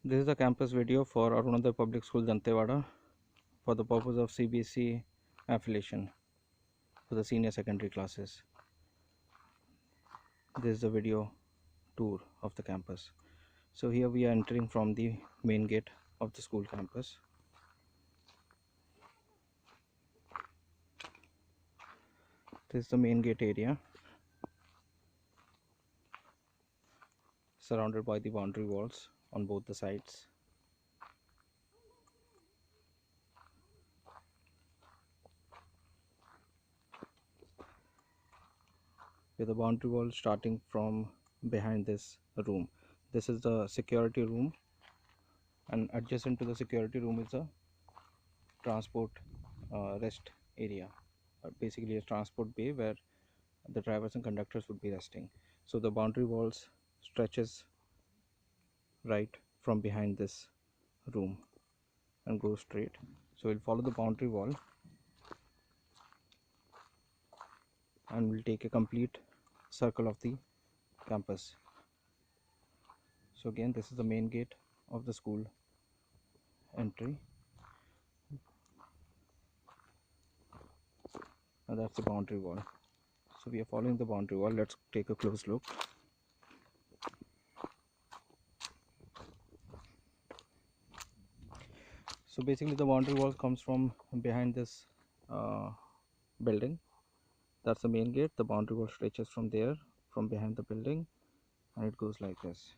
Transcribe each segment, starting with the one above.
This is the campus video for Arunodaya Public School, Dantewada, for the purpose of CBSE affiliation for the senior secondary classes. This is the video tour of the campus. So here we are entering from the main gate of the school campus. This is the main gate area, surrounded by the boundary walls on both the sides. With the boundary wall starting from behind this room. This is the security room, and adjacent to the security room is a transport rest area, basically a transport bay where the drivers and conductors would be resting. So the boundary walls stretches right from behind this room and goes straight. So we'll follow the boundary wall and we'll take a complete circle of the campus. So again, this is the main gate of the school entry, and that's the boundary wall. So we are following the boundary wall. Let's take a close look. So basically the boundary wall comes from behind this building. That's the main gate. The boundary wall stretches from there, from behind the building, and it goes like this,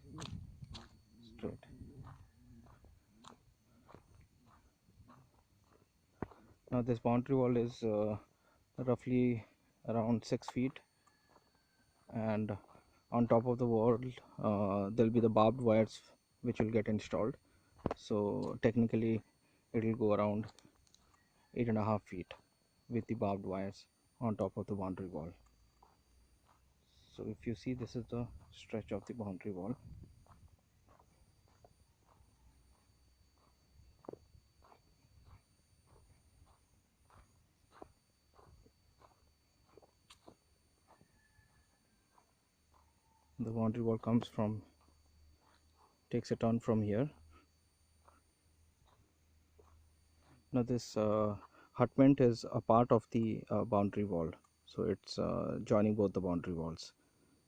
straight. Now this boundary wall is roughly around 6 feet, and on top of the wall there'll be the barbed wires which will get installed. So technically it will go around 8.5 feet with the barbed wires on top of the boundary wall. So if you see, this is the stretch of the boundary wall. The boundary wall takes a turn from here. Now this hutment is a part of the boundary wall, so it's joining both the boundary walls,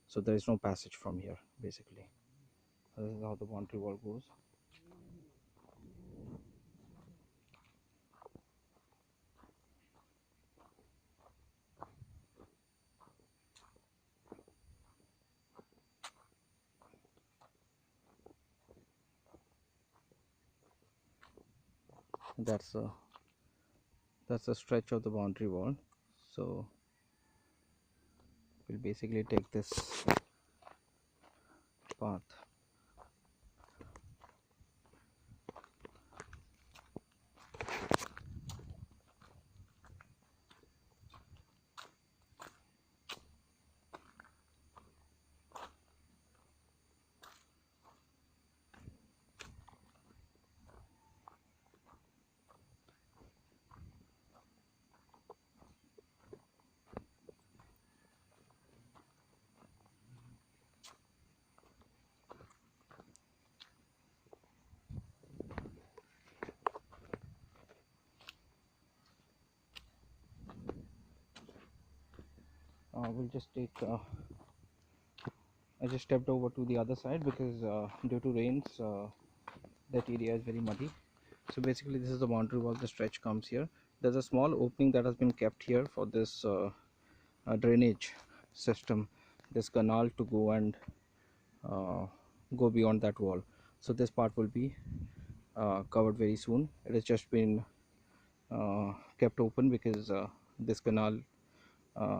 so there is no passage from here. Basically this is how the boundary wall goes. That's a stretch of the boundary wall. So we'll basically take this path. We'll just take I just stepped over to the other side because due to rains that area is very muddy. So basically this is the boundary wall. The stretch comes here. There's a small opening that has been kept here for this drainage system, this canal to go and go beyond that wall. So this part will be covered very soon. It has just been kept open because this canal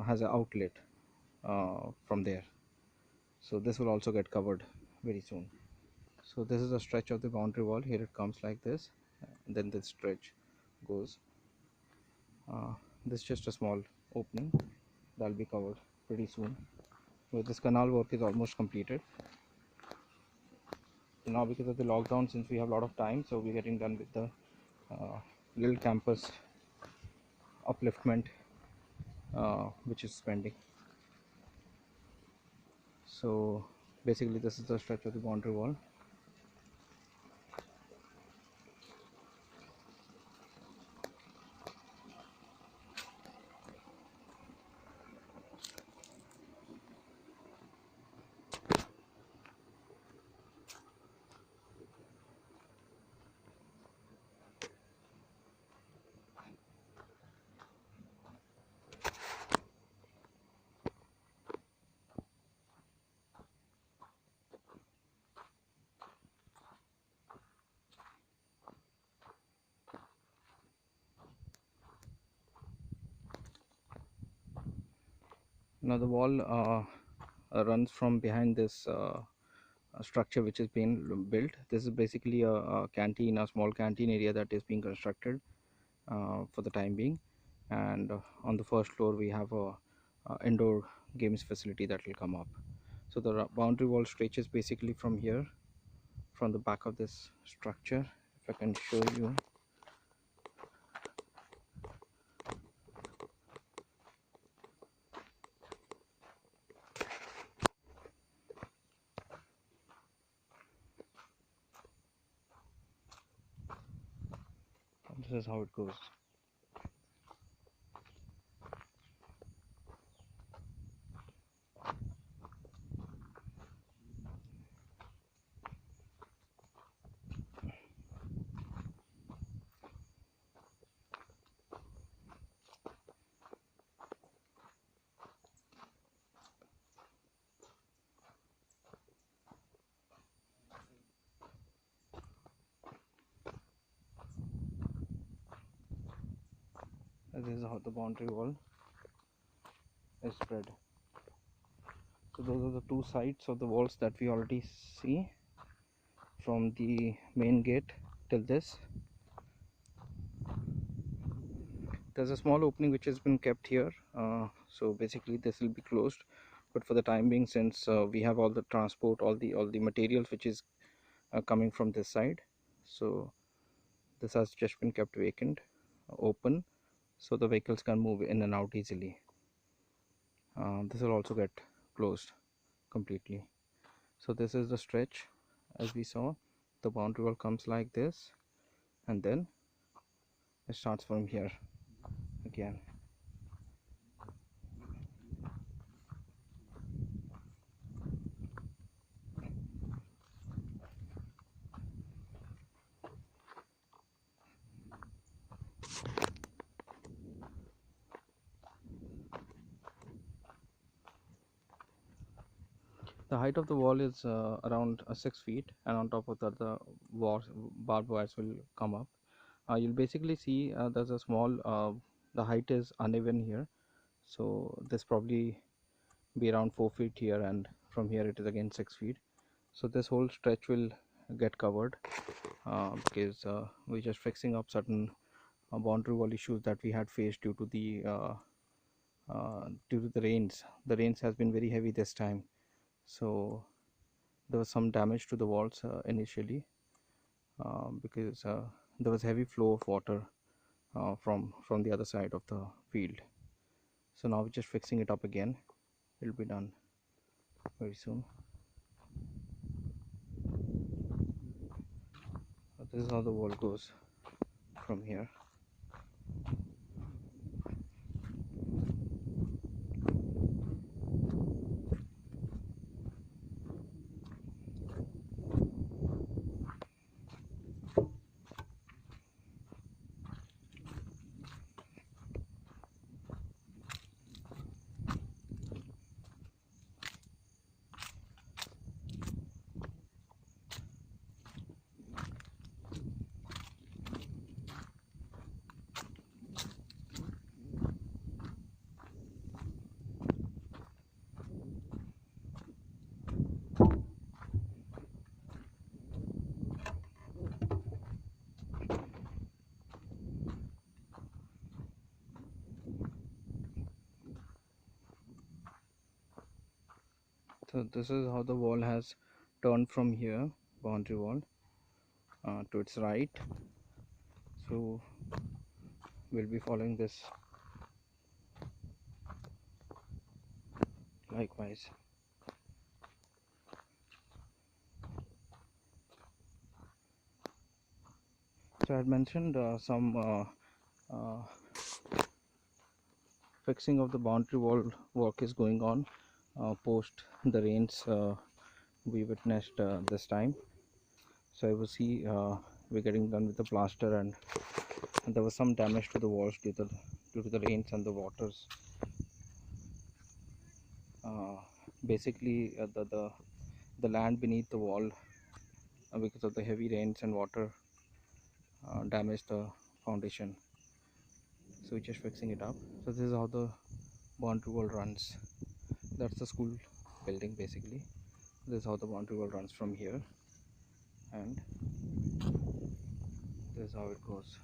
has an outlet from there. So this will also get covered very soon. So this is a stretch of the boundary wall. Here it comes like this, and then this stretch goes. This is just a small opening that will be covered pretty soon. So this canal work is almost completed. So now because of the lockdown, since we have a lot of time, so we're getting done with the little campus upliftment which is pending. So basically this is the stretch of the boundary wall. Now the wall runs from behind this structure which is being built. This is basically a canteen, a small canteen area that is being constructed for the time being. And on the first floor we have a indoor games facility that will come up. So the boundary wall stretches basically from here, from the back of this structure. If I can show you, this is how it goes. This is how the boundary wall is spread. So those are the two sides of the walls that we already see, from the main gate till this. There's a small opening which has been kept here, so basically this will be closed, but for the time being, since we have all the transport, all the materials which is coming from this side, so this has just been kept vacant, open, so the vehicles can move in and out easily. This will also get closed completely. So this is the stretch. As we saw, the boundary wall comes like this, and then it starts from here again. The height of the wall is around 6 feet, and on top of that the barbed wires will come up. You'll basically see there's a small, the height is uneven here, so this probably be around 4 feet here, and from here it is again 6 feet. So this whole stretch will get covered because we're just fixing up certain boundary wall issues that we had faced due to the rains. The rains has been very heavy this time, so there was some damage to the walls initially because there was heavy flow of water from the other side of the field. So now we're just fixing it up again. It'll be done very soon. This is how the wall goes from here. So this is how the wall has turned from here, boundary wall, to its right. So we'll be following this likewise. So I had mentioned some fixing of the boundary wall work is going on post the rains we witnessed this time. So I will see we're getting done with the plaster, and there was some damage to the walls due to the rains and the waters. Basically the land beneath the wall, because of the heavy rains and water, damaged the foundation. So we're just fixing it up. So this is how the boundary wall runs. That's the school building basically. This is how the boundary wall runs from here, and this is how it goes.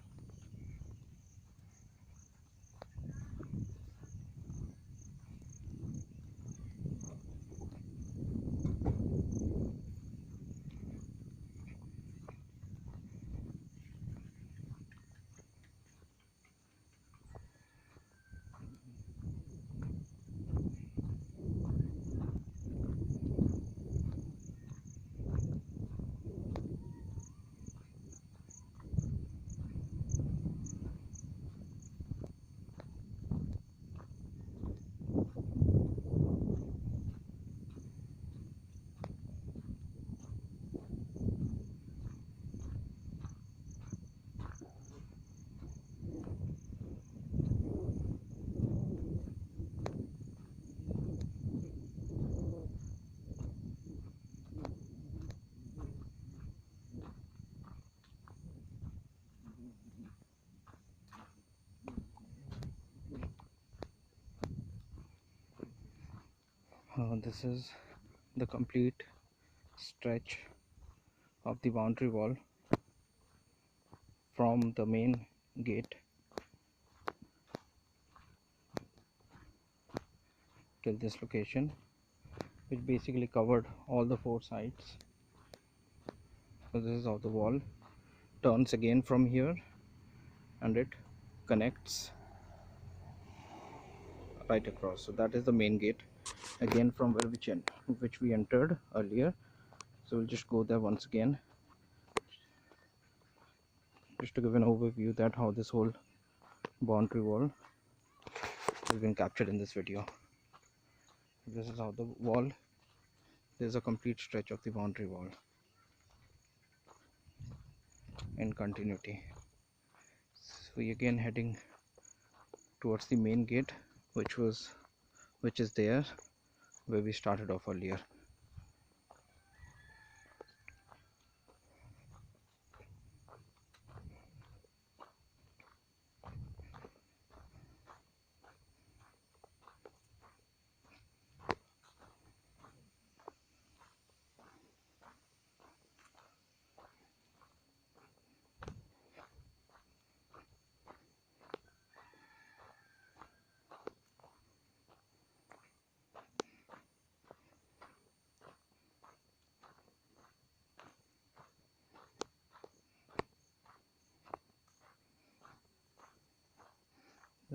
This is the complete stretch of the boundary wall from the main gate till this location, which basically covered all the four sides. So this is how the wall turns again from here, and it connects right across. So that is the main gate again from which we entered earlier. So we'll just go there once again, just to give an overview that how this whole boundary wall has been captured in this video. This is how the wall, there's a complete stretch of the boundary wall in continuity. So we again heading towards the main gate, which is there where we started off earlier.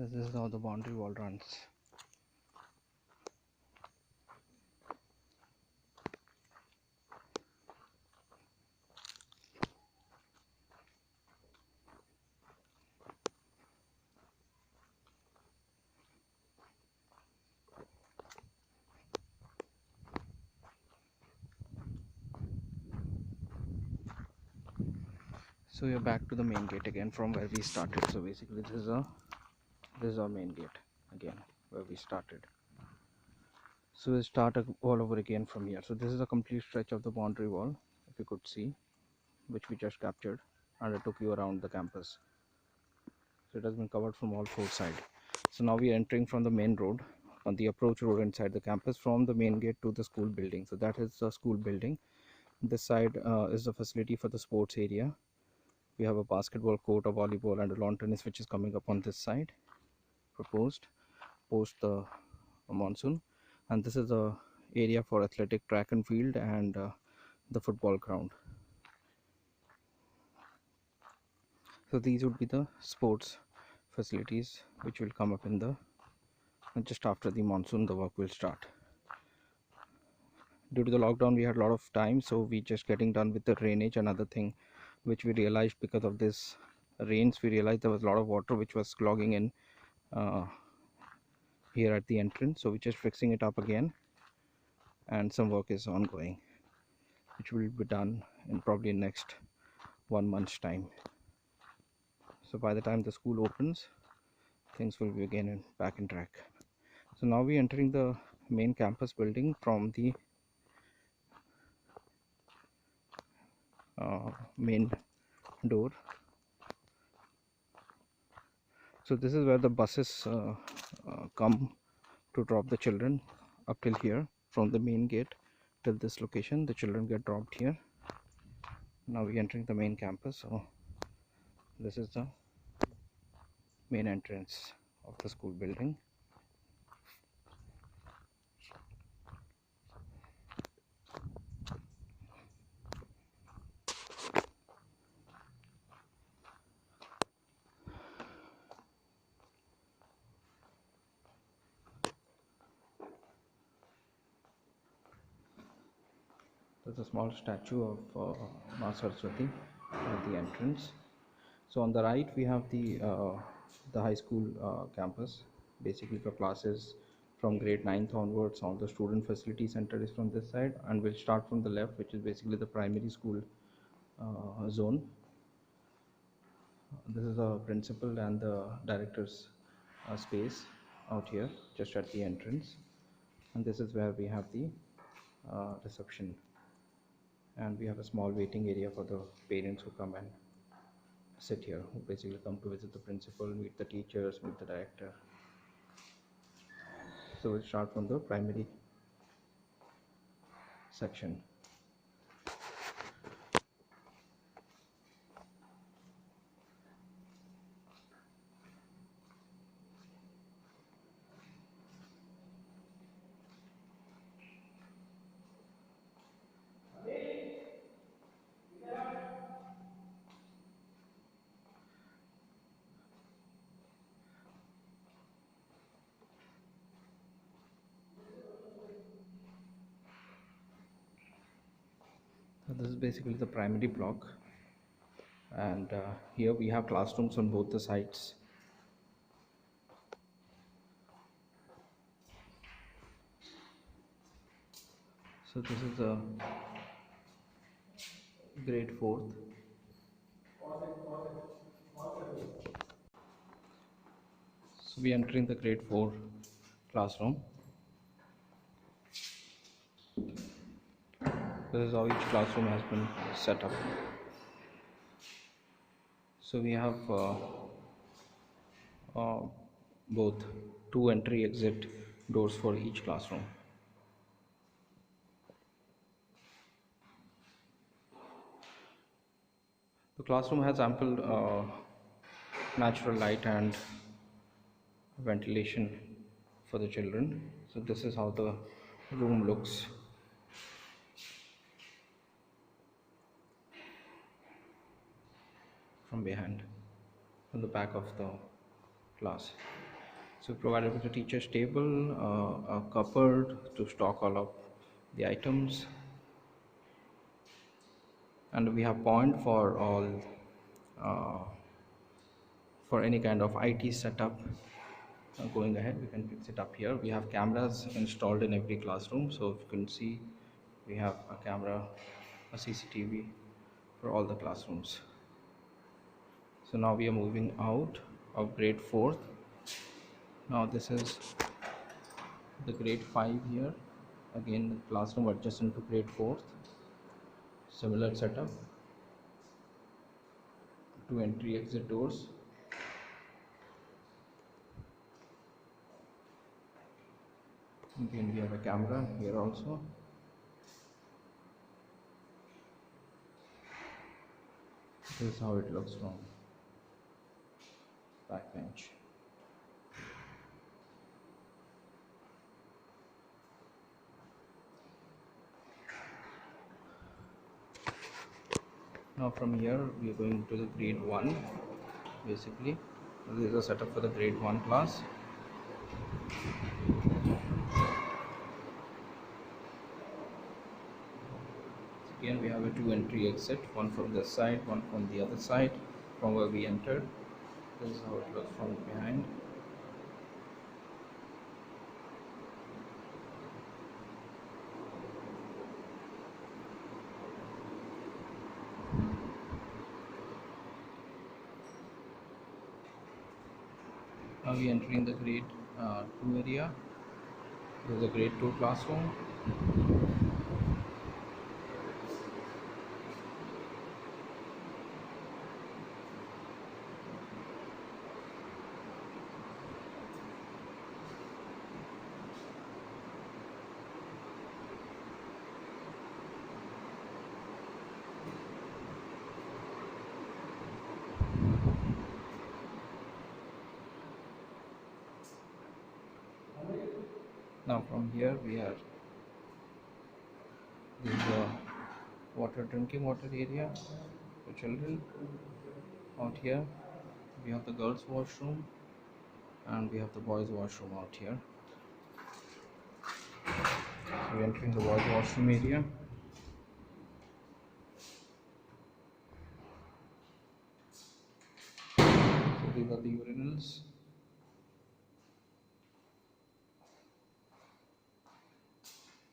This is how the boundary wall runs. So we are back to the main gate again from where we started. So basically this is our main gate again where we started. So we'll start all over again from here. So this is a complete stretch of the boundary wall, if you could see, which we just captured, and I took you around the campus. So it has been covered from all four sides. So now we are entering from the main road, on the approach road inside the campus, from the main gate to the school building. So that is the school building. This side is the facility for the sports area. We have a basketball court, a volleyball, and a lawn tennis, which is coming up on this side, proposed post the monsoon. And this is the area for athletic track and field, and the football ground. So these would be the sports facilities which will come up in the just after the monsoon. The work will start. Due to the lockdown, we had a lot of time, so we just getting done with the drainage. Another thing which we realized, because of this rains, we realized there was a lot of water which was clogging in here at the entrance. So we're just fixing it up again, and some work is ongoing, which will be done in probably next 1 month's time. So by the time the school opens, things will be again back in track. So now we're entering the main campus building from the main door. So this is where the buses come to drop the children up till here. From the main gate till this location, the children get dropped here. Now we entering the main campus. So this is the main entrance of the school building. There's a small statue of Ma Saraswati at the entrance. So on the right we have the high school campus, basically for classes from grade 9th onwards. All the student facility center is from this side, and we'll start from the left, which is basically the primary school zone. This is the principal and the director's space out here, just at the entrance, and this is where we have the reception, and we have a small waiting area for the parents who come and sit here, who basically come to visit the principal, meet the teachers, meet the director. So we'll start from the primary section. So this is basically the primary block, and here we have classrooms on both the sides. So this is the grade 4th. So we are entering the grade 4 classroom. This is how each classroom has been set up. So we have both 2 entry exit doors for each classroom. The classroom has ample natural light and ventilation for the children. So this is how the room looks. From behind, from the back of the class. So provided with a teacher's table, a cupboard to stock all of the items, and we have point for all for any kind of IT setup. Going ahead, we can fix it up here. We have cameras installed in every classroom, so if you can see, we have a camera, a CCTV for all the classrooms. So now we are moving out of grade 4th. Now this is the grade 5 here. Again, the classroom adjacent to grade 4th. Similar setup. 2 entry exit doors. Again, we have a camera here also. This is how it looks from back bench. Now from here we are going to the grade 1. Basically, this is a setup for the grade 1 class. Again, we have a 2 entry exit, one from this side, one from the other side, from where we entered. This is how it looks from behind. Now we are entering the grade 2 area. This is the grade 2 classroom. Now from here we have this drinking water area for children. Out here we have the girls washroom and we have the boys washroom out here. So we're entering the boys washroom area. So these are the urinals.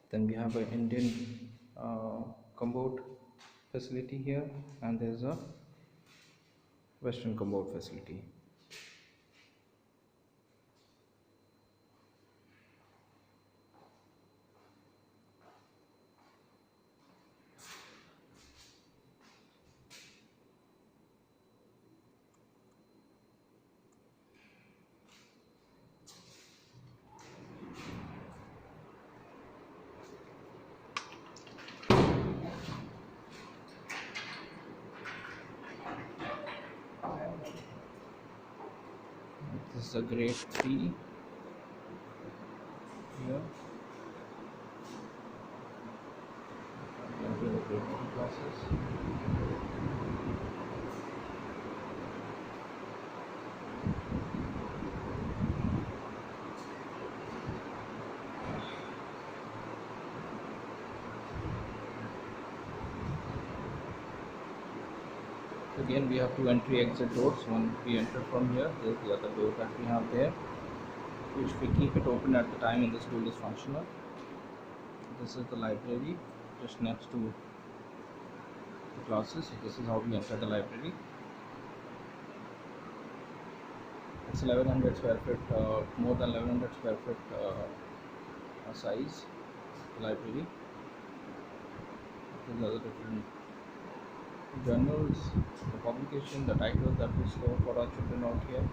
Then we have an Indian commode facility here, and there's a Western commode facility. This is a grade 3 here. Grade 3 classes. Again, we have two entry exit doors. One we enter from here, there's the other door that we have there, which we keep it open at the time when the school is functional. This is the library just next to the classes. This is how we enter the library. It's 1100 square feet, more than 1100 square feet size library. These are the different journals, the publication, the titles that we store for our children out here.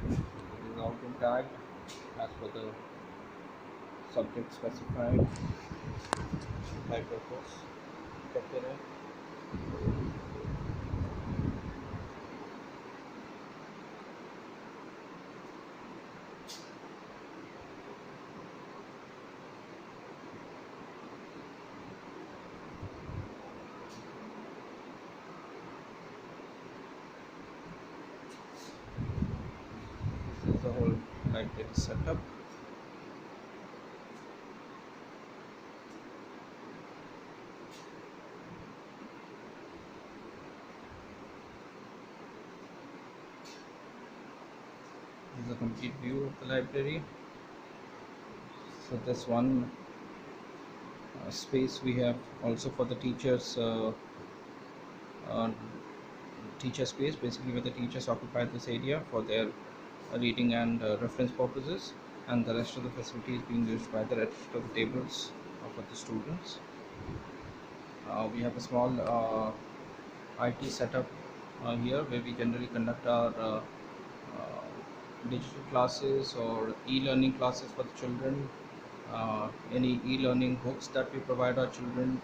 It is all been tagged as per the subject specified by purpose kept in it. This is the whole library setup. This is a complete view of the library. So this one space we have also for the teachers teacher space, basically where the teachers occupy this area for their reading and reference purposes, and the rest of the facility is being used by the rest of the tables for the students. We have a small IT setup here where we generally conduct our digital classes or e-learning classes for the children. Any e-learning books that we provide our children,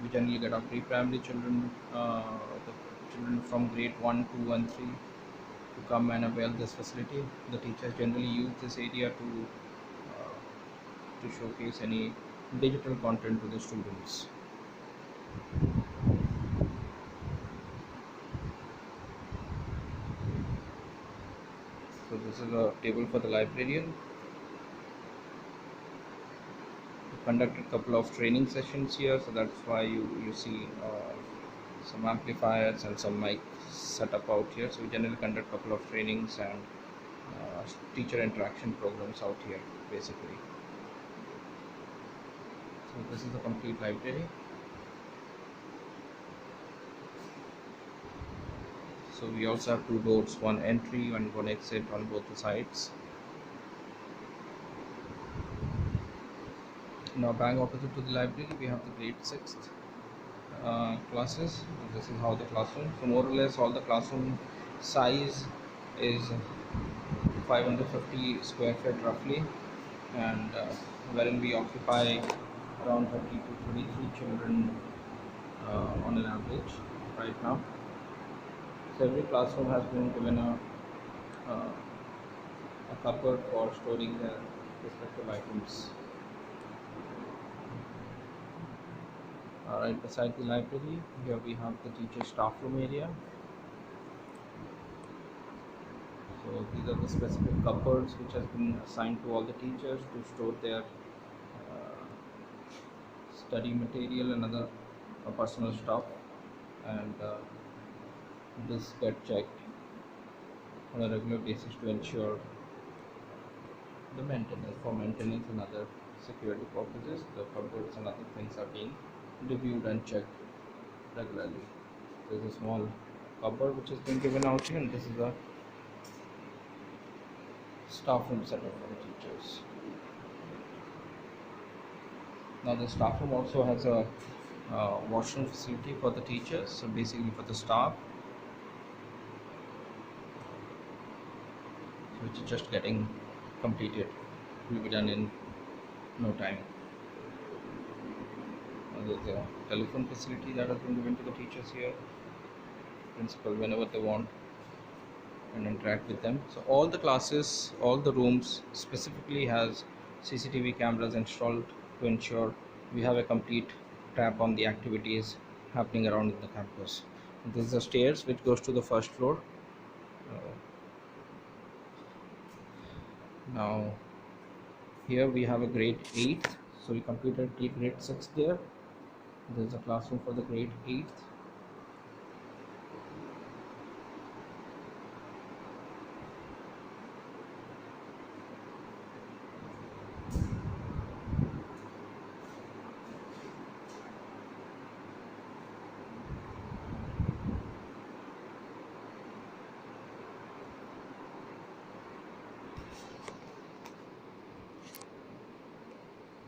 we generally get our pre-primary children, the children from grade 1, 2 and 3 to come and avail this facility. The teachers generally use this area to showcase any digital content to the students. So this is a table for the librarian. We conducted a couple of training sessions here, so that's why you see some amplifiers and some mic set up out here. So we generally conduct a couple of trainings and teacher interaction programs out here basically. So this is the complete library. So we also have two doors, one entry and one exit on both the sides. Now bang opposite to the library we have the grade 6th classes. This is how the classroom, so more or less all the classroom size is 550 square feet roughly, and wherein we occupy around 30 to 33 children on an average right now. So every classroom has been given a a cupboard for storing their respective items. Right beside the library, here we have the teacher staff room area. So these are the specific cupboards which has been assigned to all the teachers to store their study material and other personal stuff, and this get checked on a regular basis to ensure the maintenance and other security purposes. The cupboards and other things are being reviewed and checked regularly. There's a small cupboard which has been given out here, and this is a staff room setup for the teachers. Now the staff room also has a washroom facility for the teachers, so basically for the staff, which is just getting completed, will be done in no time. There's a telephone facility that has been given to the teachers here, principal whenever they want and interact with them. So all the classes, all the rooms specifically has CCTV cameras installed to ensure we have a complete trap on the activities happening around in the campus. This is the stairs which goes to the first floor. Now here we have a grade 8th, so we completed grade 6 there. There is a classroom for the grade 8th.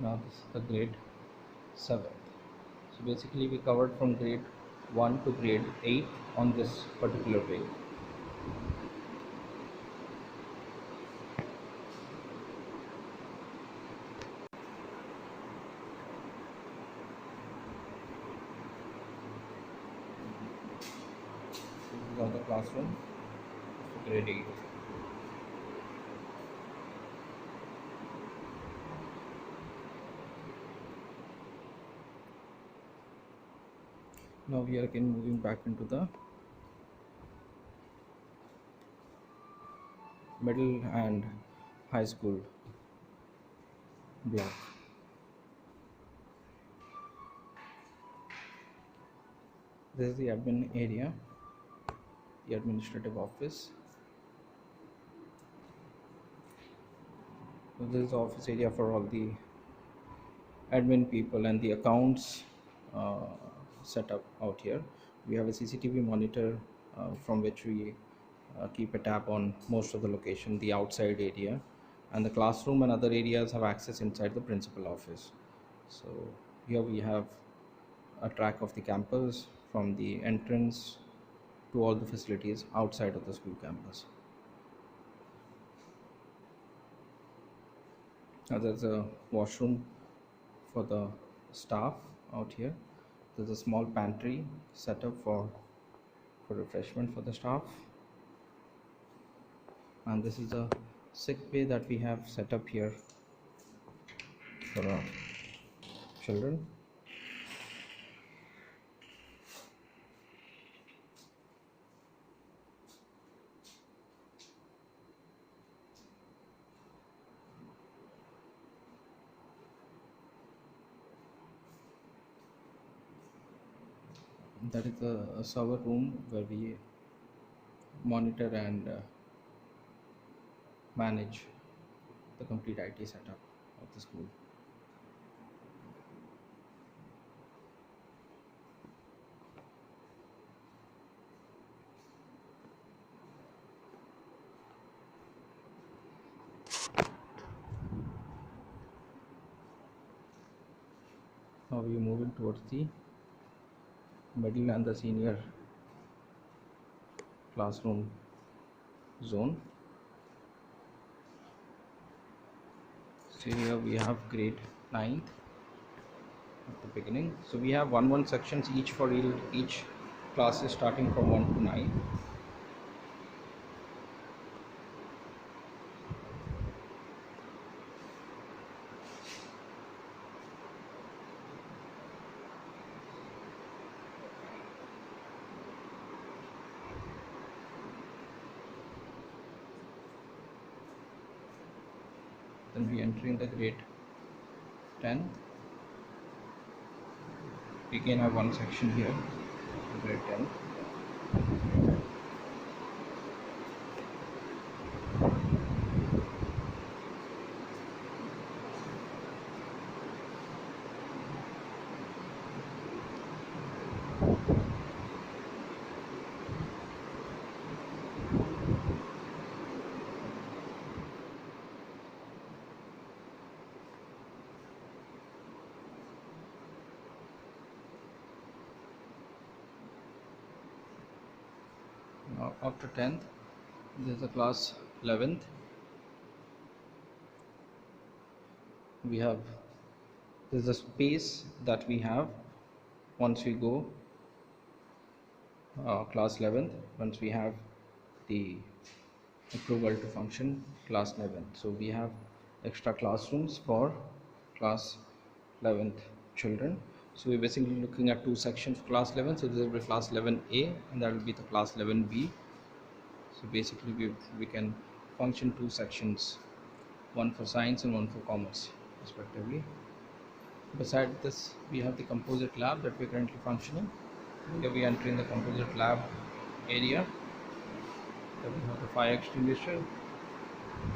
Now this is the grade 7th. So basically we covered from grade 1 to grade 8 on this particular way. This is all the classroom for grade 8. Now we are again moving back into the middle and high school block. This is the admin area, the administrative office. So this is the office area for all the admin people and the accounts set up out here. We have a CCTV monitor from which we keep a tab on most of the location, the outside area, and the classroom and other areas have access inside the principal office. So here we have a track of the campus from the entrance to all the facilities outside of the school campus. Now there's a washroom for the staff out here. There's a small pantry set up for refreshment for the staff, and this is a sick bay that we have set up here for our children. That is a server room where we monitor and manage the complete IT setup of the school. Now we are moving towards the middle and the senior classroom zone. So here we have grade 9th at the beginning. So we have 1 sections each for each classes starting from 1 to 9. Then we enter in the grade 10. We again have one section here, grade 10. Now after 10th, this is the class 11th. We have, this is the space that we have once we go class 11th, once we have the approval to function class 11th. So we have extra classrooms for class 11th children. So we're basically looking at two sections for class 11. So this will be class 11A and that will be the class 11B. So basically we can function two sections, one for science and one for commerce respectively. Besides this, we have the composite lab that we're currently functioning. Here we enter in the composite lab area. Then we have the fire extinguisher.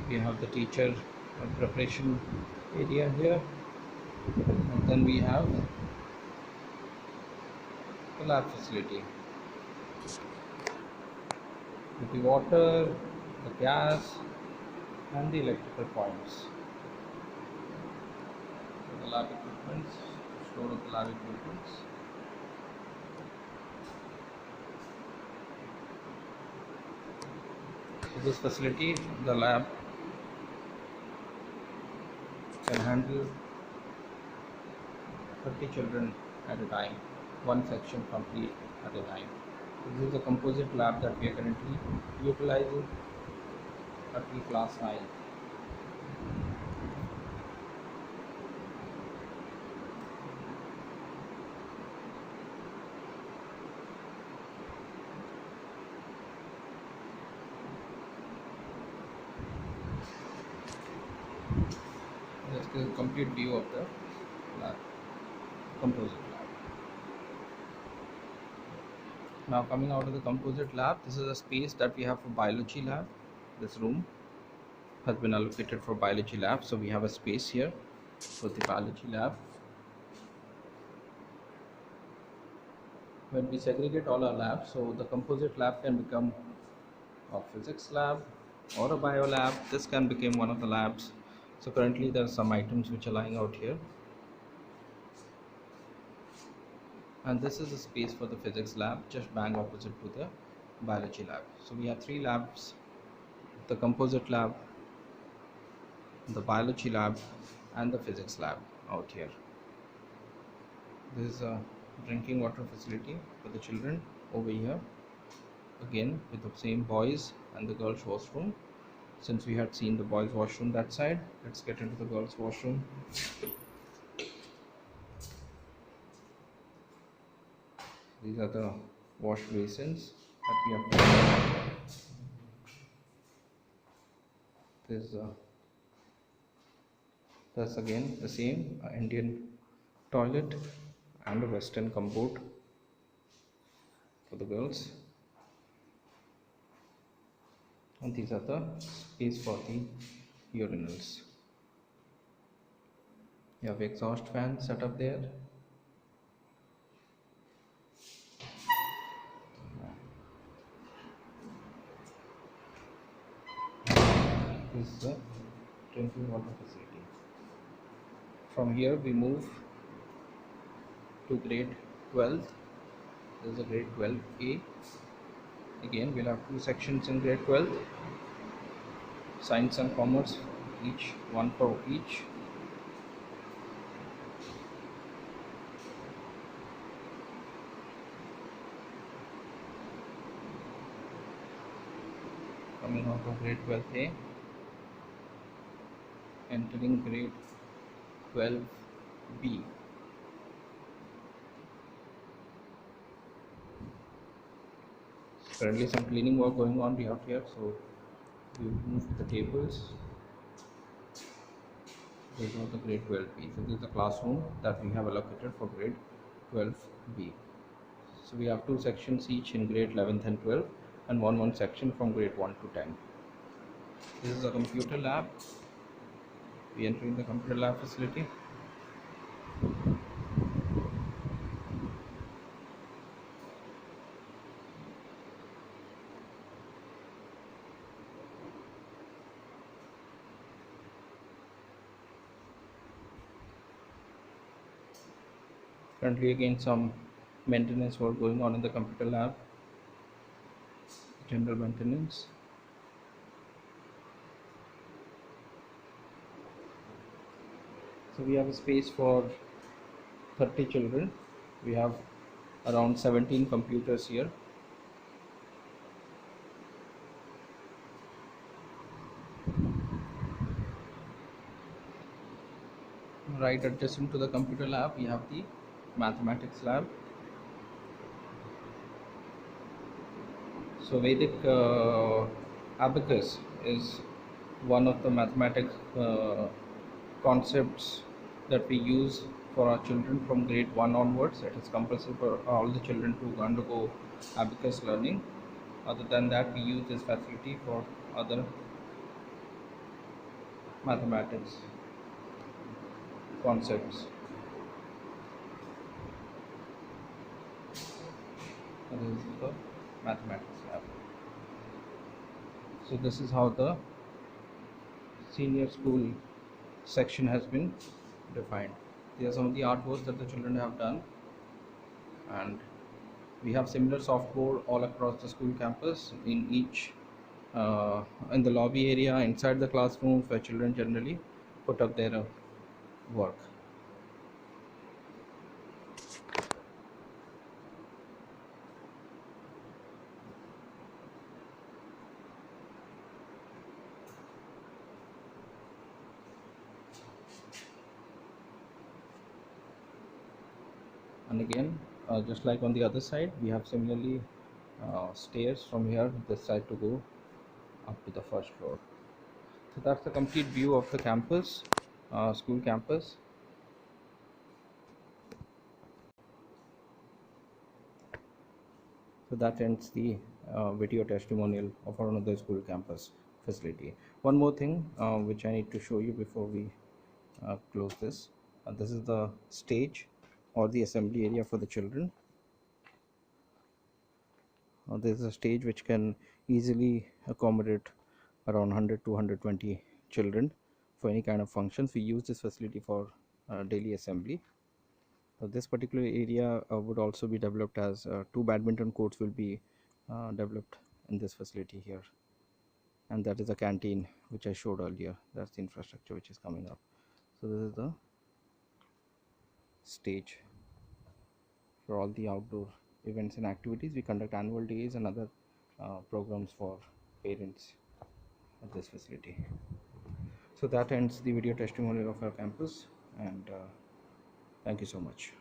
We have the teacher preparation area here. And then we have the lab facility with the water, the gas and the electrical points. The lab equipment, store of the lab equipment. So this facility, the lab, can handle 30 children at a time, one section complete at a time. This is the composite lab that we are currently utilizing at the class 9. This is a complete view of the lab, composite lab. Now coming out of the composite lab, this is a space that we have for biology lab. This room has been allocated for biology lab, so we have a space here for the biology lab. When we segregate all our labs, so the composite lab can become a physics lab or a bio lab. This can become one of the labs. So currently there are some items which are lying out here, and this is the space for the physics lab, just bang opposite to the biology lab. So we have three labs: the composite lab, the biology lab and the physics lab out here. This is a drinking water facility for the children over here, again with the same boys and the girls washroom. Since we had seen the boys washroom that side, let's get into the girls washroom. These are the wash basins that we have. This that's again the same Indian toilet and a western compote for the girls, and these are the space for the urinals. You have exhaust fan set up there. This is the drinking water facility. From here we move to grade 12. This is a grade 12A. Again we'll have two sections in grade 12, science and commerce, each one for each. Coming out of grade 12A, entering grade 12B. Currently some cleaning work going on out here, so we move the tables This is the grade 12B. So this is the classroom that we have allocated for grade 12B. So we have two sections each in grade 11th and 12th, and one section from grade 1 to 10. This is a computer lab. We enter in the computer lab facility. Currently again some maintenance work going on in the computer lab, general maintenance. So we have a space for 30 children. We have around 17 computers here. Right adjacent to the computer lab, we have the mathematics lab. So Vedic abacus is one of the mathematics concepts that we use for our children from grade 1 onwards. It is compulsory for all the children to undergo abacus learning. Other than that, we use this facility for other mathematics concepts. So this is the mathematics lab. So this is how the senior school section has been defined. These are some of the artworks that the children have done, and we have similar softboard all across the school campus in each in the lobby area inside the classrooms where children generally put up their work. And again, just like on the other side, we have similarly stairs from here this side to go up to the first floor. So that's the complete view of the campus, school campus. So that ends the video testimonial of our another school campus facility. One more thing which I need to show you before we close this. This is the stage or the assembly area for the children. This is a stage which can easily accommodate around 100 to 120 children for any kind of functions. We use this facility for daily assembly. This particular area would also be developed as two badminton courts will be developed in this facility here, and that is a canteen which I showed earlier. That's the infrastructure which is coming up. So this is the stage for all the outdoor events and activities. We conduct annual days and other programs for parents at this facility. So that ends the video testimonial of our campus, and thank you so much.